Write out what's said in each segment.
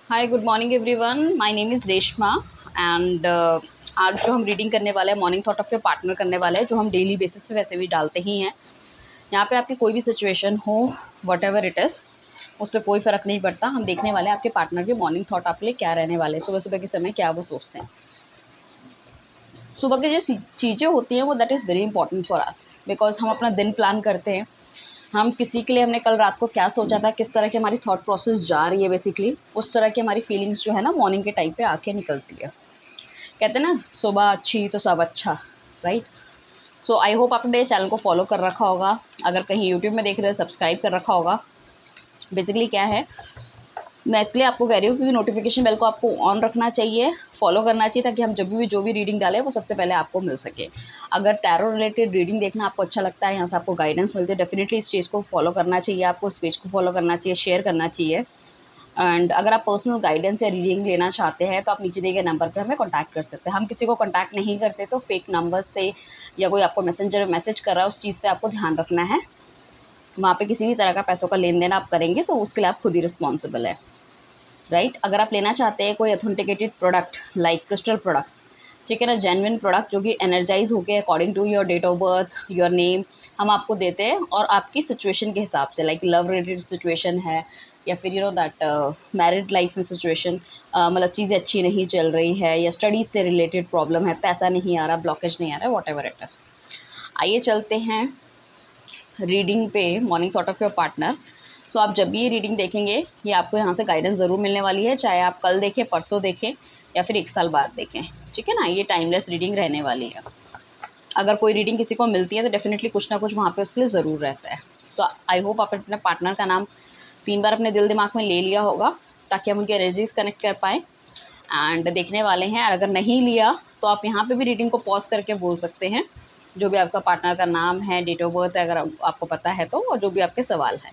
Hi, good morning everyone. My name is Reshma and आज जो हम रीडिंग करने वाले हैं morning thought of your partner करने वाले हैं, जो हम डेली बेसिस पे वैसे भी डालते ही हैं। यहाँ पे आपकी कोई भी सिचुएशन हो, वट एवर इट इज़, उससे कोई फ़र्क नहीं पड़ता। हम देखने वाले हैं आपके पार्टनर के मॉर्निंग थॉट आपके लिए क्या रहने वाले हैं, सुबह सुबह के समय क्या वो सोचते हैं। सुबह की जो चीज़ें होती हैं वो that is very important for us, because हम अपना दिन प्लान करते हैं। हम किसी के लिए हमने कल रात को क्या सोचा था, किस तरह की हमारी थॉट प्रोसेस जा रही है, बेसिकली उस तरह की हमारी फीलिंग्स जो है ना मॉर्निंग के टाइम पे आके निकलती है। कहते हैं ना, सुबह अच्छी तो सब अच्छा, राइट। सो आई होप आपने मेरे चैनल को फॉलो कर रखा होगा। अगर कहीं यूट्यूब में देख रहे हो, सब्सक्राइब कर रखा होगा। बेसिकली क्या है, मैं इसलिए आपको कह रही हूँ क्योंकि नोटिफिकेशन बेल को आपको ऑन रखना चाहिए, फॉलो करना चाहिए, ताकि हम जब भी जो भी रीडिंग डालें वो सबसे पहले आपको मिल सके। अगर टैरो रिलेटेड रीडिंग देखना आपको अच्छा लगता है, यहाँ से आपको गाइडेंस मिलती है, डेफिनेटली इस चीज़ को फॉलो करना चाहिए, आपको इस पेज को फॉलो करना चाहिए, शेयर करना चाहिए। एंड अगर आप पर्सनल गाइडेंस या रीडिंग लेना चाहते हैं तो आप नीचे दिए गए नंबर पे हमें कांटेक्ट कर सकते हैं। हम किसी को कांटेक्ट नहीं करते तो फेक नंबर से या कोई आपको मैसेंजर मैसेज कर रहा है, उस चीज़ से आपको ध्यान रखना है। वहाँ पे किसी भी तरह का पैसों का लेन देन आप करेंगे तो उसके लिए आप खुद ही रिस्पॉन्सिबल है, राइट। अगर आप लेना चाहते हैं कोई authenticated product like crystal products, ठीक है ना, जेन्युइन प्रोडक्ट जो कि एनर्जाइज होके according to your date of birth, your name, हम आपको देते हैं और आपकी सिचुएशन के हिसाब से, लाइक लव रिलेटेड सिचुएशन है या फिर you know that married life में सिचुएशन, मतलब चीज़ें अच्छी नहीं चल रही है या स्टडीज से रिलेटेड प्रॉब्लम है, पैसा नहीं आ रहा, ब्लॉकेज नहीं आ रहा है, वॉट एवर इट इज। आइए चलते हैं रीडिंग पे, morning thought of your partner. So आप जब भी ये रीडिंग देखेंगे ये आपको यहाँ से गाइडेंस ज़रूर मिलने वाली है, चाहे आप कल देखें, परसों देखें या फिर 1 साल बाद देखें, ठीक है ना। ये टाइमलेस रीडिंग रहने वाली है। अगर कोई रीडिंग किसी को मिलती है तो डेफिनेटली कुछ ना कुछ वहाँ पे उसके लिए ज़रूर रहता है। तो आई होप आप अपने पार्टनर का नाम 3 बार अपने दिल दिमाग में ले लिया होगा, ताकि हम उनकी एनर्जीज कनेक्ट कर पाएँ एंड देखने वाले हैं। अगर नहीं लिया तो आप यहाँ पे भी रीडिंग को पॉज करके बोल सकते हैं, जो भी आपका पार्टनर का नाम है, डेट ऑफ बर्थ है, अगर आपको पता है तो, और जो भी आपके सवाल हैं।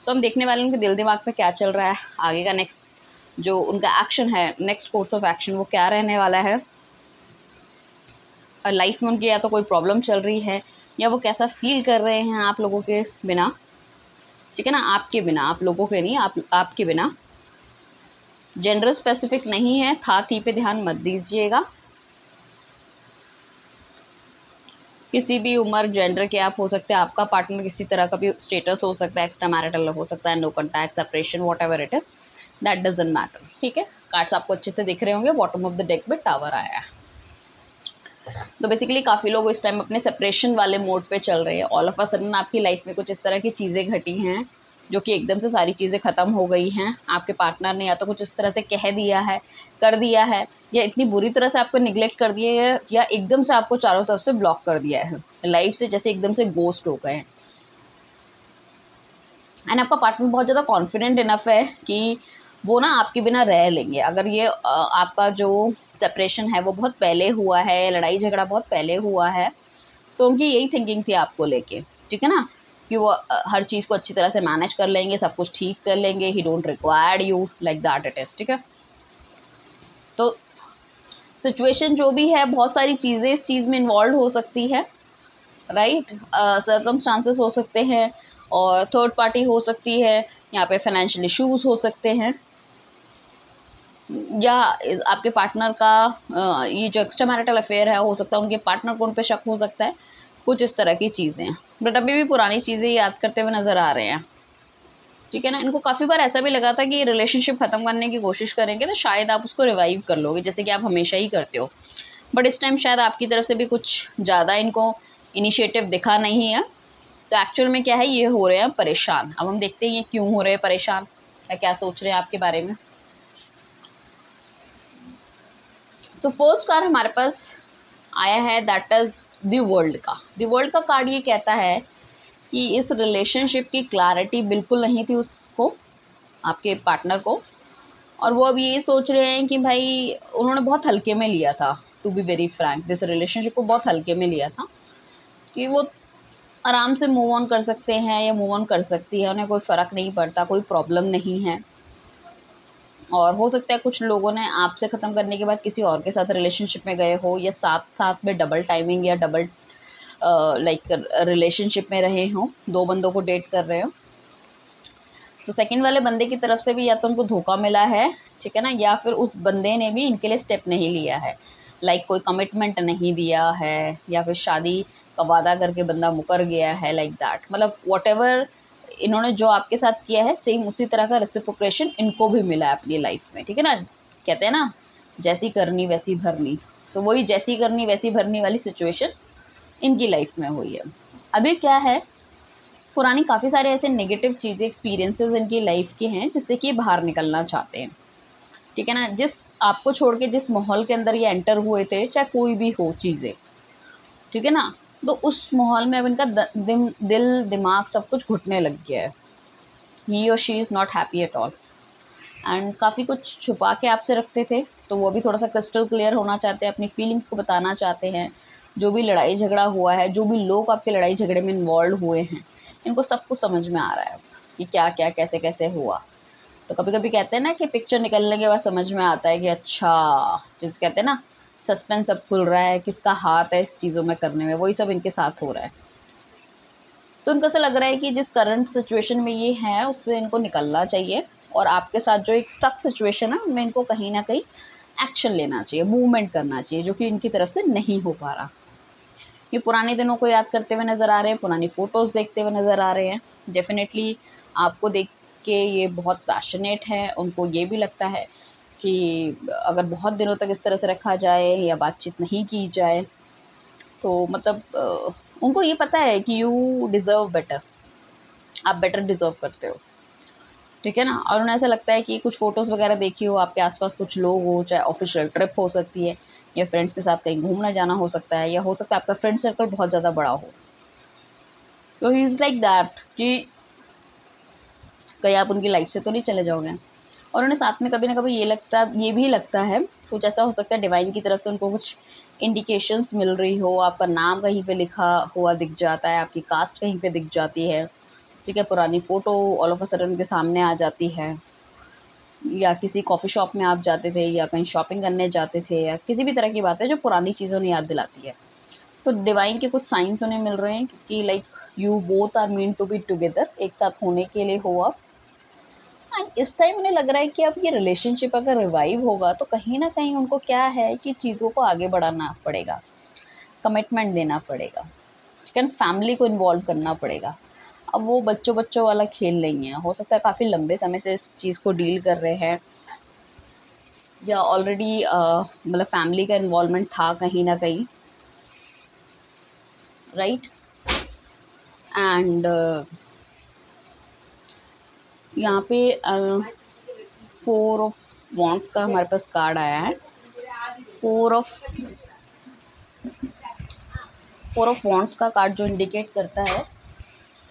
तो हम देखने वाले हैं उनके दिल दिमाग पे क्या चल रहा है, आगे का नेक्स्ट जो उनका एक्शन है, नेक्स्ट कोर्स ऑफ एक्शन वो क्या रहने वाला है। और लाइफ में उनकी या तो कोई प्रॉब्लम चल रही है या वो कैसा फील कर रहे हैं आप लोगों के बिना, ठीक है ना, आपके बिना, आप लोगों के नहीं, आपके बिना। जेंडर स्पेसिफिक नहीं है, था थी पे ध्यान मत दीजिएगा। किसी भी उम्र जेंडर के आप हो सकते हैं, आपका पार्टनर किसी तरह का भी स्टेटस हो सकता है, एक्स्ट्रा मैरिटल हो सकता है, no contact, separation, whatever it is, that doesn't matter, ठीक है। कार्ड्स आपको अच्छे से दिख रहे होंगे, बॉटम ऑफ द डेक में टावर आया है। तो बेसिकली काफ़ी लोग इस टाइम अपने सेपरेशन वाले मोड पे चल रहे हैं। ऑल ऑफ अ सडन आपकी लाइफ में कुछ इस तरह की चीज़ें घटी हैं जो कि एकदम से सारी चीज़ें ख़त्म हो गई हैं। आपके पार्टनर ने या तो कुछ इस तरह से कह दिया है, कर दिया है, या इतनी बुरी तरह से आपको निगलेक्ट कर दिया है, या एकदम से आपको चारों तरफ से ब्लॉक कर दिया है, लाइफ से जैसे एकदम से गोस्ट हो गए हैं। एंड आपका पार्टनर बहुत ज़्यादा कॉन्फिडेंट इनफ है कि वो ना आपके बिना रह लेंगे। अगर ये आपका जो सेपरेशन है वो बहुत पहले हुआ है, लड़ाई झगड़ा बहुत पहले हुआ है, तो उनकी यही थिंकिंग थी आपको लेके, ठीक है ना, कि वो हर चीज़ को अच्छी तरह से मैनेज कर लेंगे, सब कुछ ठीक कर लेंगे, ही don't required you like that it is, ठीक है। तो सिचुएशन जो भी है, बहुत सारी चीज़ें इस चीज़ में इन्वॉल्व हो सकती है, राइट। सर्कमस्टांसेस हो सकते हैं और थर्ड पार्टी हो सकती है, यहाँ पे फाइनेंशियल इश्यूज हो सकते हैं, या आपके पार्टनर का ये जो एक्स्ट्रा मैरिटल अफेयर है, हो सकता है उनके पार्टनर को उन पे शक हो सकता है, कुछ इस तरह की चीज़ें हैं। बट अभी भी पुरानी चीज़ें याद करते हुए नज़र आ रहे हैं, ठीक है ना। इनको काफ़ी बार ऐसा भी लगा था कि ये रिलेशनशिप ख़त्म करने की कोशिश करेंगे तो शायद आप उसको रिवाइव कर लोगे, जैसे कि आप हमेशा ही करते हो। बट इस टाइम शायद आपकी तरफ से भी कुछ ज़्यादा इनको इनिशिएटिव दिखा नहीं है। तो एक्चुअल में क्या है, ये हो रहे हैं परेशान। अब हम देखते हैं ये क्यों हो रहे हैं परेशान, या क्या सोच रहे हैं आपके बारे में। सो फर्स्ट कार्ड हमारे पास आया है, दैट इज द वर्ल्ड का। द वर्ल्ड का कार्ड ये कहता है कि इस रिलेशनशिप की क्लैरिटी बिल्कुल नहीं थी उसको, आपके पार्टनर को, और वो अब ये सोच रहे हैं कि भाई उन्होंने बहुत हल्के में लिया था, to be very frank, this relationship को बहुत हल्के में लिया था, कि वो आराम से मूव ऑन कर सकते हैं या मूव ऑन कर सकती है, उन्हें कोई फ़र्क नहीं पड़ता, कोई प्रॉब्लम नहीं है। और हो सकता है कुछ लोगों ने आपसे ख़त्म करने के बाद किसी और के साथ रिलेशनशिप में गए हो, या साथ साथ में डबल टाइमिंग या डबल लाइक रिलेशनशिप में रहे हों, 2 बंदों को डेट कर रहे हो। तो सेकंड वाले बंदे की तरफ से भी या तो उनको धोखा मिला है, ठीक है ना, या फिर उस बंदे ने भी इनके लिए स्टेप नहीं लिया है, लाइक कोई कमिटमेंट नहीं दिया है, या फिर शादी का वादा करके बंदा मुकर गया है, लाइक दैट। मतलब व्हाटएवर इन्होंने जो आपके साथ किया है, सेम उसी तरह का रेसिप्रोकेशन इनको भी मिला है अपनी लाइफ में, ठीक है ना। कहते हैं ना, जैसी करनी वैसी भरनी, तो वही जैसी करनी वैसी भरनी वाली सिचुएशन इनकी लाइफ में हुई है। अभी क्या है, पुरानी काफ़ी सारे ऐसे नेगेटिव चीज़ें, एक्सपीरियंसेस इनकी लाइफ के हैं जिससे कि बाहर निकलना चाहते हैं, ठीक है ना। जिस आपको छोड़ के जिस माहौल के अंदर ये एंटर हुए थे, चाहे कोई भी हो चीज़ें, ठीक है ना, तो उस माहौल में अब इनका दिल दिमाग सब कुछ घुटने लग गया है। ही और she is not happy at all, and काफ़ी कुछ छुपा के आपसे रखते थे, तो वो भी थोड़ा सा क्रिस्टल क्लियर होना चाहते हैं, अपनी फीलिंग्स को बताना चाहते हैं। जो भी लड़ाई झगड़ा हुआ है, जो भी लोग आपके लड़ाई झगड़े में इन्वॉल्व हुए हैं, इनको सब कुछ समझ में आ रहा है कि क्या क्या कैसे कैसे हुआ। तो कभी कभी कहते हैं ना कि पिक्चर निकलने के बाद समझ में आता है कि अच्छा, जिस कहते हैं ना सस्पेंस अब खुल रहा है, किसका हाथ है इस चीज़ों में करने में, वही सब इनके साथ हो रहा है। तो इनको ऐसा लग रहा है कि जिस करंट सिचुएशन में ये हैं उससे इनको निकलना चाहिए, और आपके साथ जो एक स्टक सिचुएशन है उनमें इनको कहीं ना कहीं एक्शन लेना चाहिए, मूवमेंट करना चाहिए, जो कि इनकी तरफ से नहीं हो पा रहा। ये पुराने दिनों को याद करते हुए नज़र आ रहे हैं, पुरानी फ़ोटोज़ देखते हुए नज़र आ रहे हैं। डेफ़िनेटली आपको देख के ये बहुत पैशनेट है, उनको ये भी लगता है कि अगर बहुत दिनों तक इस तरह से रखा जाए या बातचीत नहीं की जाए, तो मतलब उनको ये पता है कि यू डिज़र्व बेटर, आप बेटर डिज़र्व करते हो, ठीक है ना। और उन्हें ऐसा लगता है कि कुछ फ़ोटोज़ वगैरह देखी हो, आपके आस-पास कुछ लोग हो, चाहे ऑफ़िशियल ट्रिप हो सकती है, या फ्रेंड्स के साथ कहीं घूमने जाना हो सकता है, या हो सकता है आपका फ्रेंड सर्कल बहुत ज़्यादा बड़ा हो। तो ही इज़ लाइक दैट कि कहीं आप उनकी लाइफ़ से तो नहीं चले जाओगे। और उन्हें साथ में कभी न कभी ये भी लगता है, कुछ ऐसा हो सकता है डिवाइन की तरफ से उनको कुछ इंडिकेशंस मिल रही हो, आपका नाम कहीं पे लिखा हुआ दिख जाता है, आपकी कास्ट कहीं पे दिख जाती है, ठीक है, पुरानी photo all of a sudden उनके सामने आ जाती है, या किसी कॉफ़ी शॉप में आप जाते थे, या कहीं शॉपिंग करने जाते थे, या किसी भी तरह की बात है जो पुरानी चीज़ों ने याद दिलाती है। तो डिवाइन के कुछ साइंस उन्हें मिल रहे हैं कि like you both are mean to be together, एक साथ होने के लिए हो आप। एंड इस टाइम उन्हें लग रहा है कि अब ये रिलेशनशिप अगर रिवाइव होगा तो कहीं न कहीं उनको क्या है कि चीज़ों को आगे बढ़ाना पड़ेगा, कमिटमेंट देना पड़ेगा, चिकन फैमिली को इन्वॉल्व करना पड़ेगा। अब वो बच्चों-बच्चों वाला खेल नहीं है, हो सकता है काफ़ी लंबे समय से इस चीज़ को डील कर रहे हैं, या ऑलरेडी मतलब फैमिली का इन्वॉल्वमेंट था कहीं न कहीं, राइट? एंड यहाँ पे 4 ऑफ वॉन्ड्स का हमारे पास कार्ड आया है। 4 ऑफ 4 ऑफ वॉन्ड्स का कार्ड जो इंडिकेट करता है,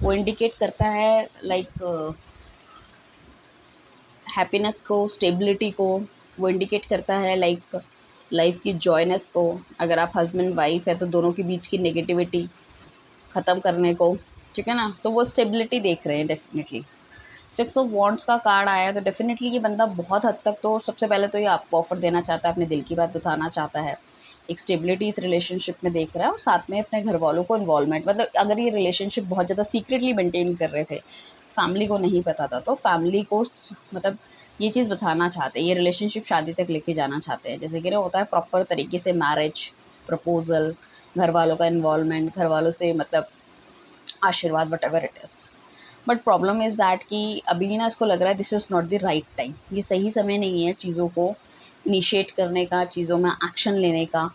वो इंडिकेट करता है लाइक हैप्पीनेस को, स्टेबिलिटी को। वो इंडिकेट करता है लाइक लाइफ की जॉयनेस को। अगर आप हस्बैंड वाइफ है तो दोनों के बीच की नेगेटिविटी ख़त्म करने को, ठीक है ना। तो वो स्टेबिलिटी देख रहे हैं डेफिनेटली। 6 ऑफ वॉन्ड्स का कार्ड आया है, तो डेफिनेटली ये बंदा बहुत हद तक, तो सबसे पहले तो ये आपको ऑफ़र देना चाहता है, अपने दिल की बात बताना चाहता है, एक स्टेबिलिटी इस रिलेशनशिप में देख रहा है, और साथ में अपने घर वालों को इन्वॉल्वमेंट, मतलब अगर ये रिलेशनशिप बहुत ज़्यादा सीक्रेटली मेंटेन कर रहे थे, फैमिली को नहीं पता था, तो फैमिली को मतलब ये चीज़ बताना चाहते हैं, ये रिलेशनशिप शादी तक लेके जाना चाहते हैं। जैसे कि ना होता है प्रॉपर तरीके से मैरिज प्रपोजल, घर वालों का इन्वॉल्वमेंट, घर वालों से मतलब आशीर्वाद, whatever it is. But problem is that कि अभी ना इसको लग रहा है this is not the right time, ये सही समय नहीं है चीज़ों को इनिशिएट करने का, चीज़ों में एक्शन लेने का।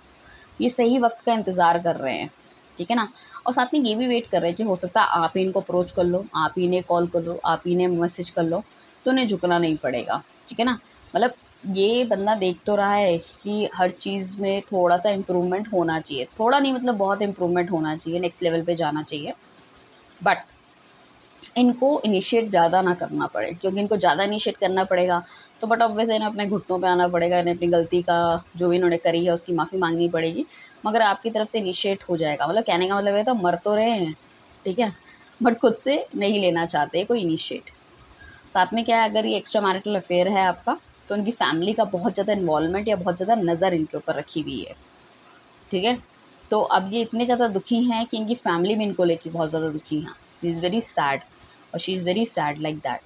ये सही वक्त का इंतज़ार कर रहे हैं, ठीक है ना। और साथ में ये भी वेट कर रहे हैं कि हो सकता है आप ही इनको अप्रोच कर लो, आप ही इन्हें कॉल कर लो, आप ही इन्हें मैसेज कर लो, तो उन्हें झुकना नहीं पड़ेगा, ठीक है ना। मतलब ये बंदा देख तो रहा है कि हर चीज़ में थोड़ा सा इम्प्रूवमेंट होना चाहिए, थोड़ा नहीं मतलब बहुत इम्प्रूवमेंट होना चाहिए, नेक्स्ट लेवल पे जाना चाहिए। बट इनको इनिशिएट ज़्यादा ना करना पड़े, क्योंकि इनको ज़्यादा इनिशिएट करना पड़ेगा तो बट ऑब्वियस इन्हें अपने घुटनों पे आना पड़ेगा, इन्हें अपनी गलती का जो भी इन्होंने करी है उसकी माफ़ी मांगनी पड़ेगी। मगर आपकी तरफ से इनिशिएट हो जाएगा, मतलब कहने का मतलब ये तो मर तो रहे हैं, ठीक है, बट खुद से नहीं लेना चाहते कोई इनिशिएट। साथ में क्या है, अगर ये एक्स्ट्रा मैरिटल अफेयर है आपका, तो उनकी फैमिली का बहुत ज़्यादा इन्वॉल्वमेंट या बहुत ज़्यादा नज़र इनके ऊपर रखी हुई है, ठीक है। तो अब ये इतने ज़्यादा दुखी हैं कि इनकी फैमिली भी इनको लेके बहुत ज़्यादा दुखी हैं। ही इज़ वेरी सैड, और she is very sad like that.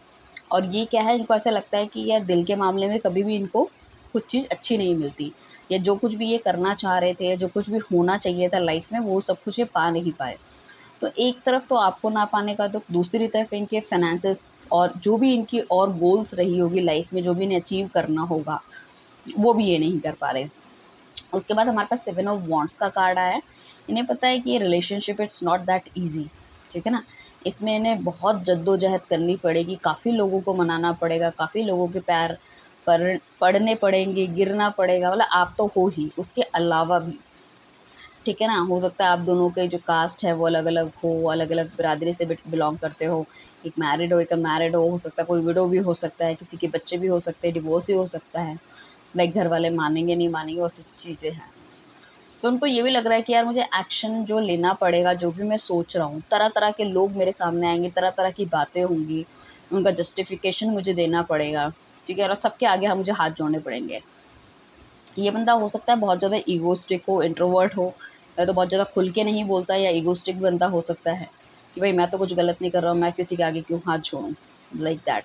और ये क्या है, इनको ऐसा लगता है कि यार दिल के मामले में कभी भी इनको कुछ चीज़ अच्छी नहीं मिलती, या जो कुछ भी ये करना चाह रहे थे या जो कुछ भी होना चाहिए था लाइफ में वो सब कुछ ये पा नहीं पाए। तो एक तरफ तो आपको ना पाने का दुःख, दूसरी तरफ इनके फाइनेंसेस और जो भी इनकी और गोल्स रही होगी लाइफ में, जो भी इन्हें अचीव करना होगा, वो भी ये नहीं कर पा रहे। उसके बाद हमारे पास 7 ऑफ वॉन्ड्स का कार्ड आया है। इन्हें पता है कि ये relationship it's not that easy, ठीक है ना? इसमें इन्हें बहुत जद्दोजहद करनी पड़ेगी, काफ़ी लोगों को मनाना पड़ेगा, काफ़ी लोगों के पैर पर पड़ने पड़ेंगे, गिरना पड़ेगा, मतलब आप तो हो ही, उसके अलावा भी, ठीक है ना? हो सकता है आप दोनों के जो कास्ट है वो अलग-अलग हो, अलग-अलग बिरादरी से बिलॉन्ग करते हो, एक मैरिड हो, एक अनमैरिड हो सकता है कोई विडो भी हो सकता है, किसी के बच्चे भी हो सकते हैं, डिवोर्स भी हो सकता है, लाइक घर वाले मानेंगे, नहीं मानेंगे, वो सब चीज़ें हैं। तो उनको ये भी लग रहा है कि यार मुझे एक्शन जो लेना पड़ेगा, जो भी मैं सोच रहा हूँ, तरह-तरह के लोग मेरे सामने आएँगे, तरह-तरह की बातें होंगी, उनका जस्टिफ़िकेशन मुझे देना पड़ेगा, ठीक है? और सबके आगे मुझे हाथ जोड़ने पड़ेंगे। ये बंदा हो सकता है बहुत ज़्यादा ईगोइस्टिक हो, इंट्रोवर्ट हो, या तो बहुत ज़्यादा खुल के नहीं बोलता, या ईगोइस्टिक बंदा हो सकता है कि भाई मैं तो कुछ गलत नहीं कर रहा हूँ, मैं किसी के आगे क्यों हाथ जोड़ूँ, लाइक दैट,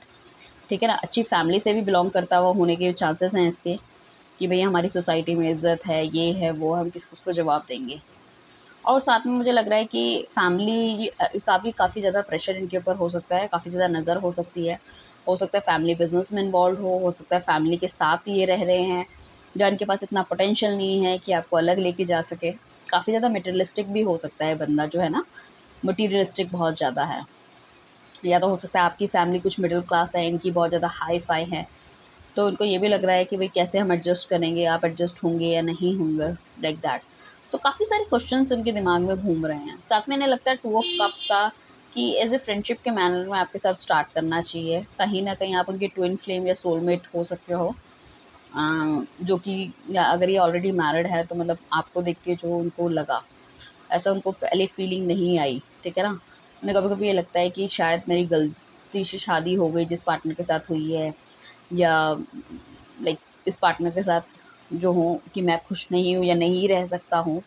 ठीक है ना? अच्छी फैमिली से भी बिलॉन्ग करता हुआ होने के चांसेस हैं इसके, कि भैया हमारी सोसाइटी में इज़्ज़त है, ये है, वो है, हम किसको जवाब देंगे। और साथ में मुझे लग रहा है कि फैमिली का भी काफ़ी ज़्यादा प्रेशर इनके ऊपर हो सकता है, काफ़ी ज़्यादा नज़र हो सकती है। हो सकता है फैमिली बिज़नेस में इन्वॉल्वड हो सकता है फैमिली के साथ ये रह रहे हैं, या इनके पास इतना पोटेंशियल नहीं है कि आपको अलग लेके जा सके। काफ़ी ज़्यादा मटेरियलिस्टिक भी हो सकता है बंदा जो है ना, मटीरियलिस्टिक बहुत ज़्यादा है। या तो हो सकता है आपकी फैमिली कुछ मिडल क्लास है, इनकी बहुत ज़्यादा हाई-फाई है, तो उनको ये भी लग रहा है कि भई कैसे हम एडजस्ट करेंगे, आप एडजस्ट होंगे या नहीं होंगे, लाइक दैट। सो काफ़ी सारे क्वेश्चन्स उनके दिमाग में घूम रहे हैं। साथ में इन्हें लगता है 2 ऑफ कप्स का कि एज़ अ फ्रेंडशिप के मैनर में आपके साथ स्टार्ट करना चाहिए। कहीं न कहीं आप उनके ट्विन फ्लेम या सोलमेट हो सकते हो। जो कि, या अगर ये ऑलरेडी मैरिड है तो मतलब आपको देख के जो उनको लगा, ऐसा उनको पहले फीलिंग नहीं आई, ठीक है ना? उन्हें कभी-कभी ये लगता है कि शायद मेरी गलती से शादी हो गई जिस पार्टनर के साथ हुई है, या लाइक इस पार्टनर के साथ जो हूँ कि मैं खुश नहीं हूँ या नहीं रह सकता हूँ।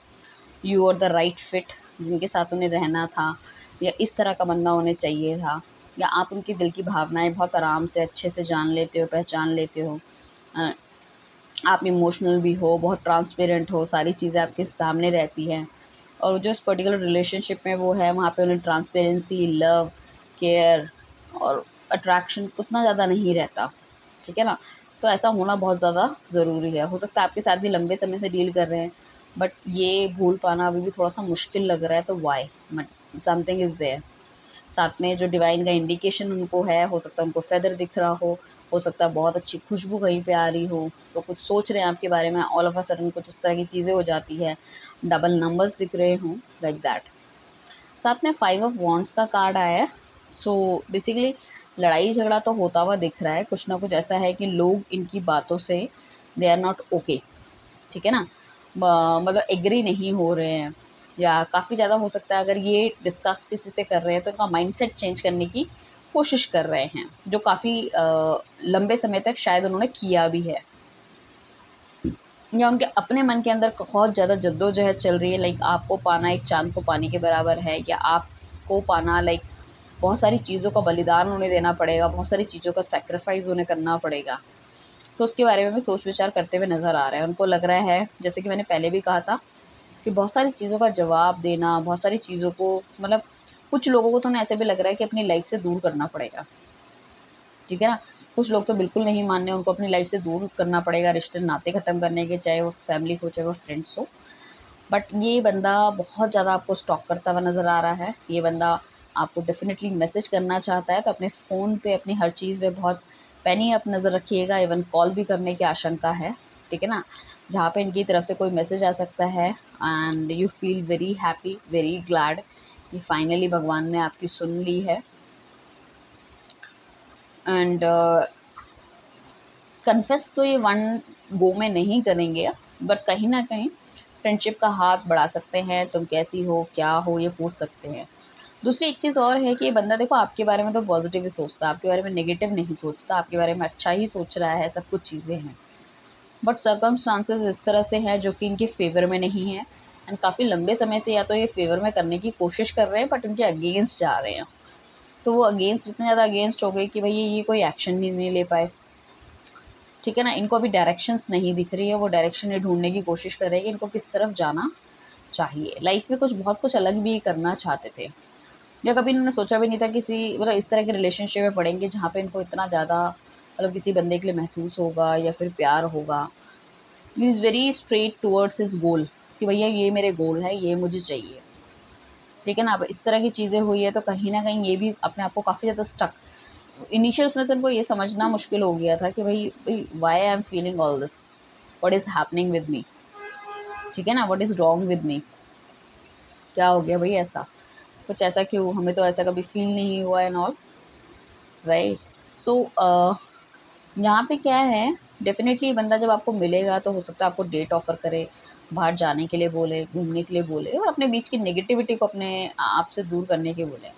You are the right fit, जिनके साथ उन्हें रहना था, या इस तरह का बंदा उन्हें चाहिए था, या आप उनके दिल की भावनाएँ बहुत आराम से अच्छे से जान लेते हो, पहचान लेते हो। अ, आप इमोशनल भी हो, बहुत ट्रांसपेरेंट हो, सारी चीज़ें आपके सामने रहती हैं। और जो इस पर्टिकुलर रिलेशनशिप में वो है, वहाँ पे उन्हें ट्रांसपेरेंसी, लव, केयर और अट्रैक्शन उतना ज़्यादा नहीं रहता, ठीक है ना? तो ऐसा होना बहुत ज़्यादा ज़रूरी है। हो सकता है आपके साथ भी लंबे समय से डील कर रहे हैं, बट ये भूल पाना अभी भी थोड़ा-सा मुश्किल लग रहा है, तो व्हाई? मट समथिंग इज़ देयर। साथ में जो डिवाइन का इंडिकेशन उनको है, हो सकता है उनको फेदर दिख रहा हो सकता है बहुत अच्छी खुशबू कहीं पे आ रही हो, तो कुछ सोच रहे हैं आपके बारे में, ऑल ऑफ अ सडन कुछ इस तरह की चीज़ें हो जाती है, डबल नंबर्स दिख रहे हों, लाइक दैट। साथ में 5 ऑफ वॉन्ड्स का कार्ड आया है। सो बेसिकली लड़ाई झगड़ा तो होता हुआ दिख रहा है, कुछ ना कुछ ऐसा है कि लोग इनकी बातों से दे आर नॉट ओके, ठीक है ना? मतलब एग्री नहीं हो रहे हैं, या काफ़ी ज़्यादा हो सकता है अगर ये डिस्कस किसी से कर रहे हैं तो इनका माइंडसेट चेंज करने की कोशिश कर रहे हैं, जो काफ़ी लंबे समय तक शायद उन्होंने किया भी है, या उनके अपने मन के अंदर बहुत ज़्यादा जद्दोजहद चल रही है, लाइक आपको पाना एक चाँद को पाने के बराबर है, या आपको पाना लाइक बहुत सारी चीज़ों का बलिदान उन्हें देना पड़ेगा, बहुत सारी चीज़ों का सैक्रिफ़ाइस उन्हें करना पड़ेगा। तो उसके बारे में भी सोच-विचार करते हुए नज़र आ रहे हैं। उनको लग रहा है, जैसे कि मैंने पहले भी कहा था, कि बहुत सारी चीज़ों का जवाब देना, बहुत सारी चीज़ों को मतलब कुछ लोगों को तो ना ऐसे भी लग रहा है कि अपनी लाइफ़ से दूर करना पड़ेगा, ठीक है ना? कुछ लोग तो बिल्कुल नहीं मान रहे, उनको अपनी लाइफ़ से दूर करना पड़ेगा, रिश्ते नाते ख़त्म करने के, चाहे वो फैमिली हो, चाहे वो फ्रेंड्स हो। बट ये बंदा बहुत ज़्यादा आपको स्टॉक करता हुआ नज़र आ रहा है। ये बंदा आपको डेफ़िनेटली मैसेज करना चाहता है, तो अपने फ़ोन पे, अपनी हर चीज़ पे बहुत पैनी अप नज़र रखिएगा, इवन कॉल भी करने की आशंका है, ठीक है ना? जहाँ पे इनकी तरफ से कोई मैसेज आ सकता है, and you feel very happy, very glad कि फाइनली भगवान ने आपकी सुन ली है, एंड कन्फेस तो ये वन गो में नहीं करेंगे, बट कहीं न कहीं फ्रेंडशिप का हाथ बढ़ा सकते हैं, तुम कैसी हो, क्या हो, ये पूछ सकते हैं। दूसरी एक चीज़ और है कि ये बंदा देखो आपके बारे में तो पॉज़िटिव ही सोचता है, आपके बारे में नेगेटिव नहीं सोचता, आपके बारे में अच्छा ही सोच रहा है, सब कुछ चीज़ें हैं। बट सर्कमस्टांसेस इस तरह से हैं जो कि इनके फ़ेवर में नहीं है, एंड काफ़ी लंबे समय से या तो ये फ़ेवर में करने की कोशिश कर रहे हैं, बट उनके अगेंस्ट जा रहे हैं। तो वो अगेंस्ट, इतने ज़्यादा अगेंस्ट हो गई कि भई ये कोई एक्शन ही नहीं ले पाए, ठीक है ना। इनको अभी डायरेक्शंस नहीं दिख रही है, वो डायरेक्शन ये ढूँढने की कोशिश कर रहे हैं कि इनको किस तरफ जाना चाहिए। लाइफ़ में कुछ बहुत कुछ अलग भी करना चाहते थे, या कभी इन्होंने सोचा भी नहीं था किसी मतलब इस तरह के रिलेशनशिप में पड़ेंगे जहाँ पे इनको इतना ज़्यादा मतलब किसी बंदे के लिए महसूस होगा या फिर प्यार होगा। He is very straight towards his goal कि भैया ये मेरे गोल है, ये मुझे चाहिए, ठीक है ना। अब इस तरह की चीज़ें हुई है तो कहीं न कहीं ये भी अपने आप को काफ़ी ज़्यादा स्टक, इनिशियल उसमें तो इनको ये समझना मुश्किल हो गया था कि भई why I am feeling all this? What is happening with me? ठीक है ना? What is wrong with me? क्या हो गया भई ऐसा? कुछ ऐसा क्यों? हमें तो ऐसा कभी फ़ील नहीं हुआ एंड ऑल, राइट? सो यहाँ पे क्या है, डेफ़िनेटली बंदा जब आपको मिलेगा तो हो सकता है आपको डेट ऑफ़र करे, बाहर जाने के लिए बोले, घूमने के लिए बोले और अपने बीच की नेगेटिविटी को अपने आप से दूर करने के बोले।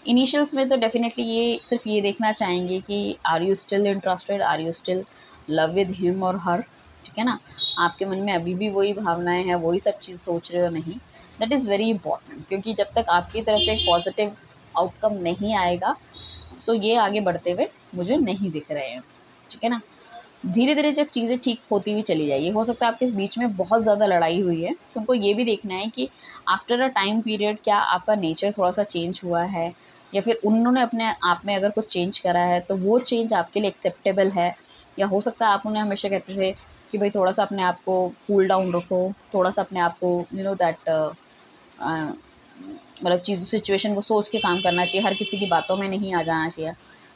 इनिशियल्स में तो डेफ़िनेटली ये सिर्फ़ ये देखना चाहेंगे कि are you still interested? Are you still love with him or her? ठीक है ना? आपके मन में अभी भी वही भावनाएँ हैं, वही सब चीज़ सोच रहे हो नहीं? दैट इज़ वेरी इम्पोर्टेंट, क्योंकि जब तक आपकी तरफ से एक पॉज़िटिव आउटकम नहीं आएगा, सो ये आगे बढ़ते हुए मुझे नहीं दिख रहे हैं, ठीक है ना? धीरे-धीरे जब चीज़ें ठीक होती हुई चली जाएगी, हो सकता है आपके बीच में बहुत ज़्यादा लड़ाई हुई है, तुमको ये भी देखना है कि आफ्टर अ टाइम पीरियड क्या आपका नेचर थोड़ा-सा चेंज हुआ है या फिर उन्होंने अपने आप में अगर कुछ चेंज करा है, तो वो चेंज आपके लिए एक्सेप्टेबल है, या हो सकता है आप उन्हें हमेशा कहते थे कि भई थोड़ा-सा अपने आप को कूल डाउन रखो, थोड़ा-सा अपने आप को यू नो दैट मतलब चीज़ सिचुएशन को सोच के काम करना चाहिए, हर किसी की बातों में नहीं आ जाना चाहिए।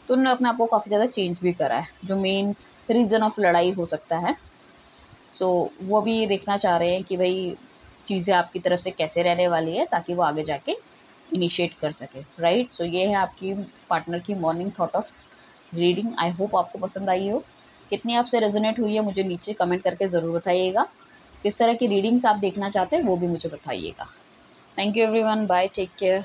तो उन्होंने अपने आप को काफ़ी ज़्यादा चेंज भी करा है, जो मेन रीज़न ऑफ लड़ाई हो सकता है। सो वो भी ये देखना चाह रहे हैं कि भई चीज़ें आपकी तरफ से कैसे रहने वाली है ताकि वो आगे जाके इनिशिएट कर सकें, राइट? सो ये है आपकी पार्टनर की morning thought of reading. I hope आपको पसंद आई हो। कितनी आपसे रेज़ोनेट हुई है मुझे नीचे कमेंट करके ज़रूर बताइएगा। किस तरह की रीडिंग्स आप देखना चाहते हैं वो भी मुझे बताइएगा। Thank you everyone, bye, take care.